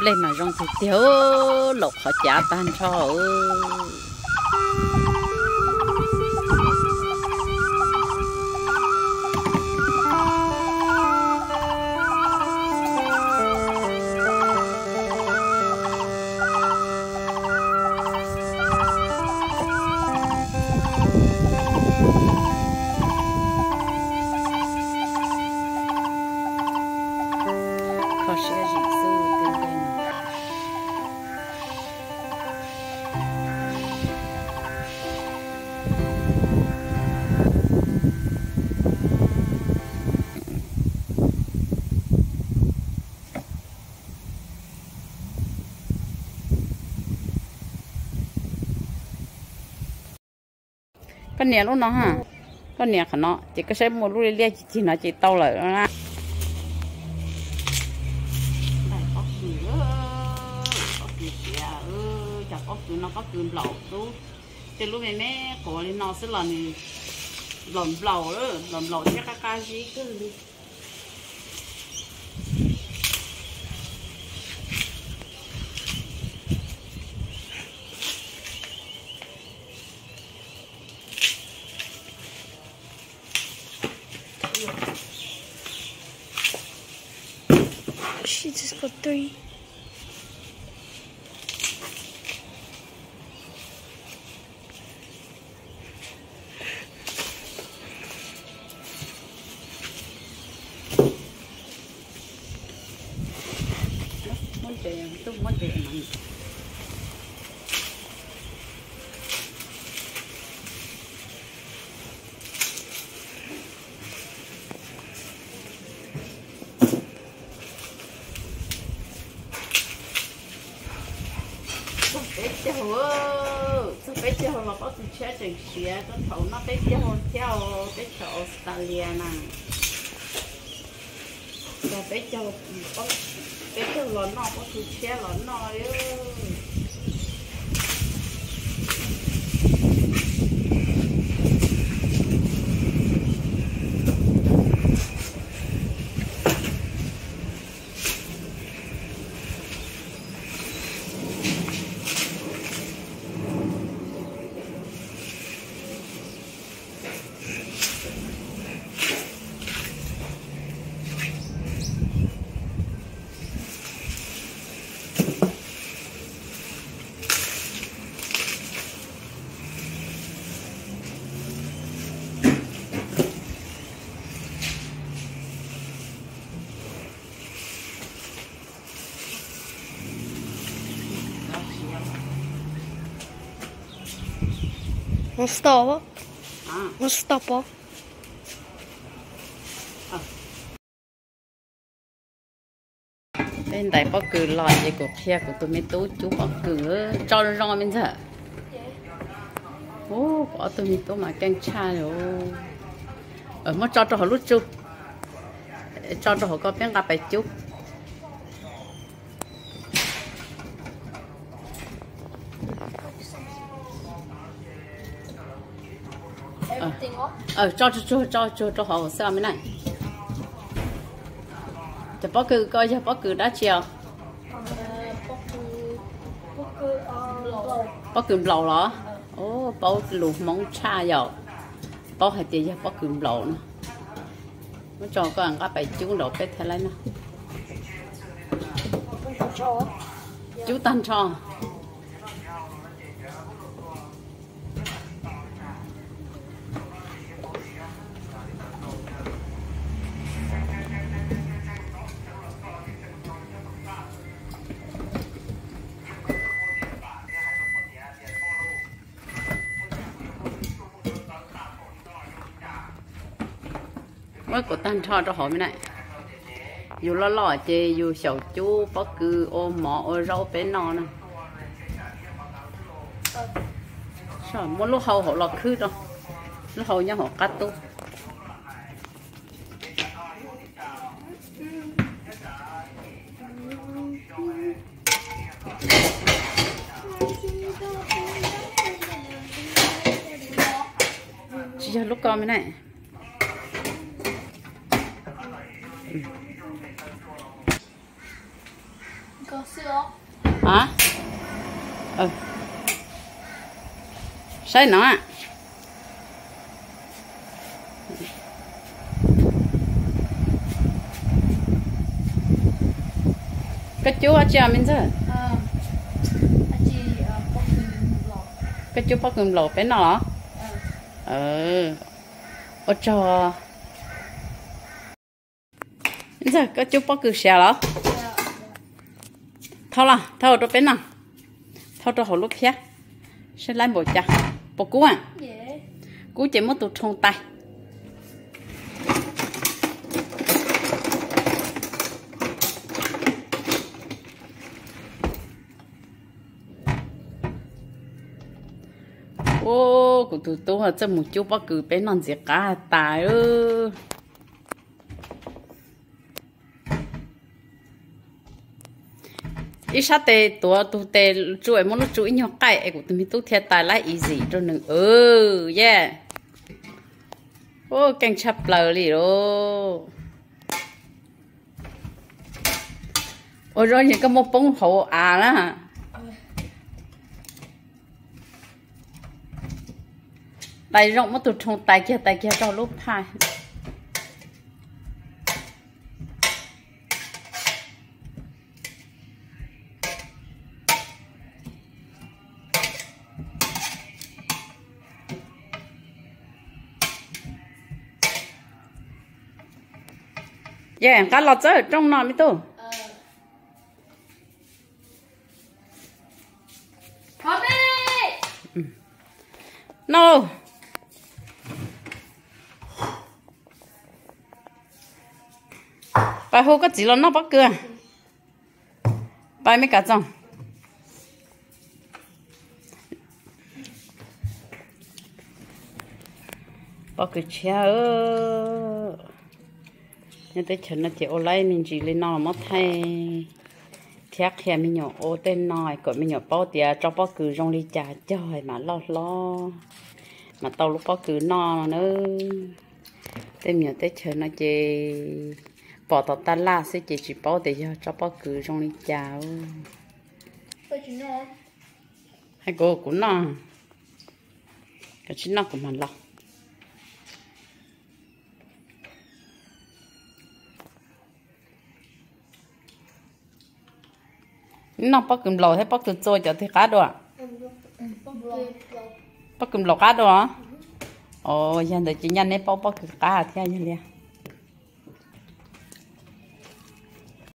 lên mà rong thì thiếu lộc họ trả tan cho khó sẽ gì sư tên tên con nè lúc nó hả con nè khả nó chỉ có xem một lúc lia chỉ nó chỉ tao lại đó na có cứ nó có cứ lẩu tú từ lúc này mẹ có lên nó sẽ lần làm lẩu chắc cái gì cứ đi She just got 3. tôi muốn về mà bé châu sao bé châu là có từ xe chừng xe có thầu nó bé châu theo bé châu Australia nè và bé châu có bé châu lớn nó có từ xe lớn nó ấy Non stava? Non stoppa? bên đây bác cứ lo gì của kia của tôi mới tú chú bác cứ cho nó bên giờ ô bỏ tôi mới tú mà canh cha rồi ở mất cho họ lúc chú cho họ có bên gặp bài chú cho họ sao mới này cho bác cứ coi cho bác cứ đã chiều bác cứ lầu đó ô bác lù móng cha rồi bác hay tiền cho bác cứ lầu nữa nó cho có ăn các bài chú đầu cái thế này nè chú tan cho mới của tan cho họ mới này dù lo lo chê dù sầu chú bất cứ ôm mỏ ôm rau bé non nè sao muốn lúc hậu họ lọt khứ đâu lúc hậu nhau họ cắt tốt chỉ cho lúc con mới này Có sữa. Hả? Ừ. Sai nó à? Cái chú ở chưa mình giờ? Chị bóc cơm lò. Cái chú bóc cơm lẩu bên nó. Ở cho. Giờ cái chú bóc cơm xèo đó. Thao là, thao ở bên nào? Thao cho họ lúc khác. Sẽ lấy bộ chả. Bộ cú à? Cú chỉ mất tụt trong tay. Ô, của tụi tôi là một chút bác cứ bên non gì cả tài ơ. Ít sát tê tụi tê chuỗi muốn nó chuỗi nhau cái của tụi mình tu thiệt tài lại ý gì cho nên yeah. Ô canh chập lờ đi đó. Ôi rồi những cái một bông hậu à đó. Tay rộng mất tụt trong tay kia cho lúc hai. Yeah, cá lọt ở trong nào mới tu. No. Bài hô có chỉ là nó bắt cưa. Bài mấy cả trong. Bắt cưa chéo. Nhưng tới chân nó chỉ ô lấy mình chỉ lên nó mất thay. Thiác khi mình nhỏ ô tên nói còn mình nhỏ bao tiền cho bao cử trong ly trà trời mà lo mà tao lúc bao cử no nữa tên nhỏ tới chờ nó chỉ bỏ tao ta la sẽ chỉ bao tiền cho bao cử trong ly trà hay cô cũng no cái chuyện nó của mình lo nó bắt cầm lò hay bắt từ trôi cho thì cá đồ bắt cầm lò cá đồ ồ giờ để chị nhanh đấy bắt cầm cá thì anh nhỉ